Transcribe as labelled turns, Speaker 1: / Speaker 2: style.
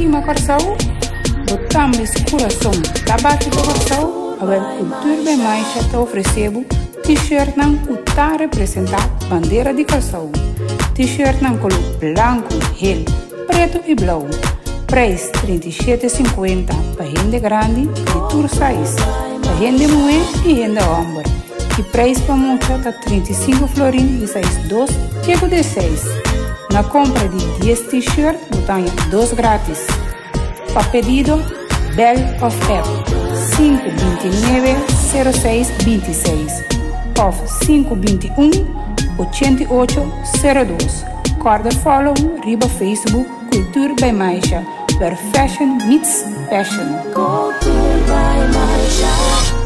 Speaker 1: cima Corsau, botamos coração, tabaco do Corsau, a Cultura Bem Maixa está oferecendo t-shirt não está representar bandeira de Corsau. T-shirt não color branco, rel, preto e blau. Preço R$37,50 para gente grande e tour size, para gente mulher e gente homem. E preço para mulher está 35 florins e size 2, tipo de 6. Na compra de 10 t-shirts, botanha 2 grátis. Para pedido, Bell of App 529-0626 of 521-8802. Corda follow, riba Facebook, Cultura Bem Maixa, where fashion meets passion.
Speaker 2: Cultura Bem Maixa.